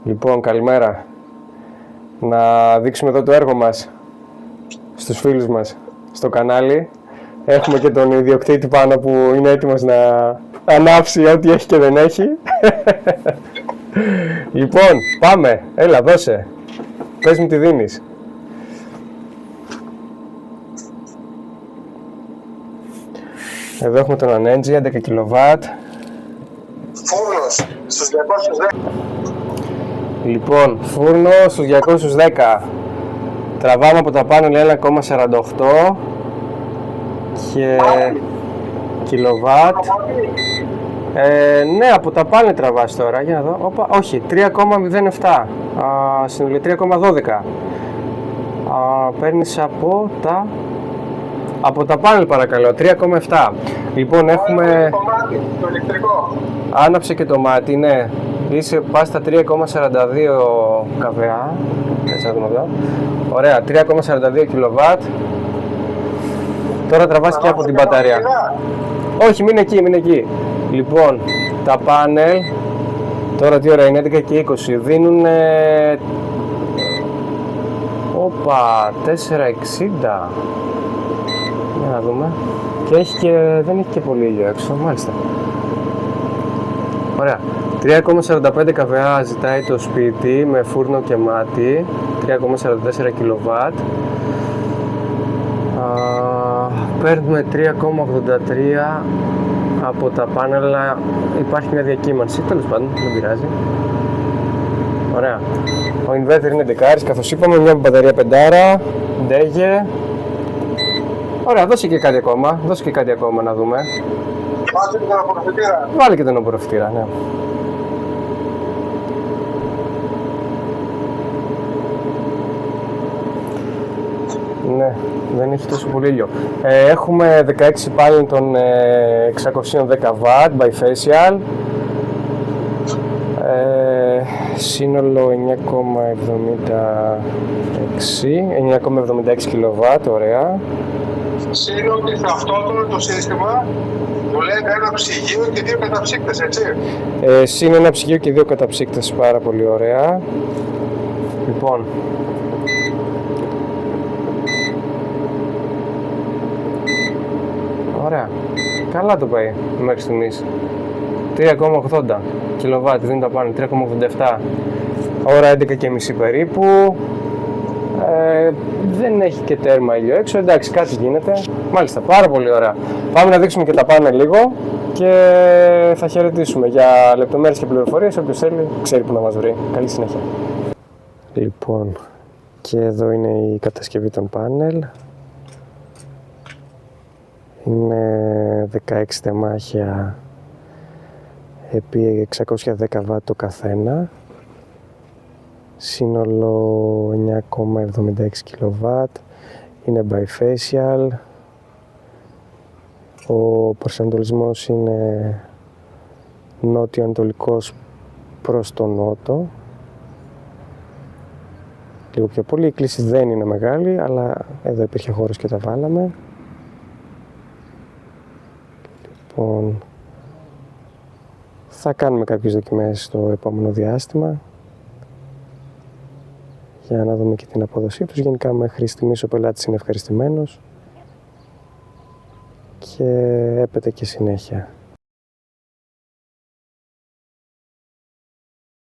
Λοιπόν, καλημέρα. Να δείξουμε εδώ το έργο μας στους φίλους μας στο κανάλι. Έχουμε και τον ιδιοκτήτη πάνω που είναι έτοιμος να ανάψει ό,τι έχει και δεν έχει. Λοιπόν, πάμε. Έλα, δώσε. Πες μου τι δίνεις. Εδώ έχουμε τον Ανέντζι, 11 κιλοβάτ. Φούρνος στους 210. Λοιπόν, φούρνο στους 210. Τραβάμε από τα πάνελ 1,48 και κιλοβάτ. Ναι, από τα πάνελ τραβάς τώρα, για να δω. Οπα, όχι, 3,07. Συνολικά 3,12. Παίρνεις από τα πάνελ, παρακαλώ, 3,7. Λοιπόν, έχουμε... Το ηλεκτρικό. Άναψε και το μάτι, ναι. Πας στα 3,42 kVA. Έτσι να δούμε εδώ. Ωραία, 3,42 κιλοβάτ. Τώρα τραβάς και από την μπαταρία. Όχι, μην εκεί. Λοιπόν, τα πάνελ, τώρα τι ώρα είναι, 11 και 20, δίνουν... Όπα, 4,60. Για να δούμε. Και δεν έχει και πολύ ήλιο έξω, μάλιστα. Ωραία. 3,45 kVA ζητάει το σπίτι με φούρνο και μάτι, 3,44 κιλοβάτ. Παίρνουμε 3,83 από τα πάνελ, υπάρχει μια διακύμανση, τέλος πάντων, δεν πειράζει. Ωραία. Ο inverter είναι δεκάρης, καθώς είπαμε, μια μπαταρία πεντάρα, ντέγε. Ωραία, δώσε και κάτι ακόμα να δούμε. Βάζει και τον απορροφητήρα. Βάλε και τον απορροφητήρα, ναι. Ναι, δεν έχει τόσο πολύ ήλιο. Έχουμε 16 πάλι των 610W bifacial. Σύνολο 9,76 kW, ωραία. Σύνολο ότι σε αυτό το σύστημα δουλεύει ένα ψυγείο και δύο καταψύκτες, έτσι. Συν ένα ψυγείο και δύο καταψύκτες, πάρα πολύ ωραία. Λοιπόν, ωραία, καλά το πάει μέχρι στιγμής. 3,80 κιλοβάτ δίνει τα πάνω, 3,87. Ώρα 11.30 περίπου. Δεν έχει και τέρμα ήλιο έξω, εντάξει, κάτι γίνεται. Μάλιστα, πάρα πολύ ωραία. Πάμε να δείξουμε και τα πάνελ λίγο και θα χαιρετήσουμε. Για λεπτομέρειες και πληροφορίες, όποιος θέλει, ξέρει που να μας βρει. Καλή συνέχεια. Λοιπόν, και εδώ είναι η κατασκευή των πάνελ. Είναι 16 τεμάχια επί 610W το καθένα. Σύνολο 9,76 kW. Είναι bifacial. Ο προσανατολισμός είναι νότιο-ανατολικός προς τον νότο. Λίγο πιο πολύ. Η κλίση δεν είναι μεγάλη, αλλά εδώ υπήρχε χώρος και τα βάλαμε. Λοιπόν, θα κάνουμε κάποιες δοκιμές στο επόμενο διάστημα για να δούμε και την απόδοσή τους. Γενικά μέχρι στιγμής ο πελάτης είναι ευχαριστημένος και έπεται και συνέχεια.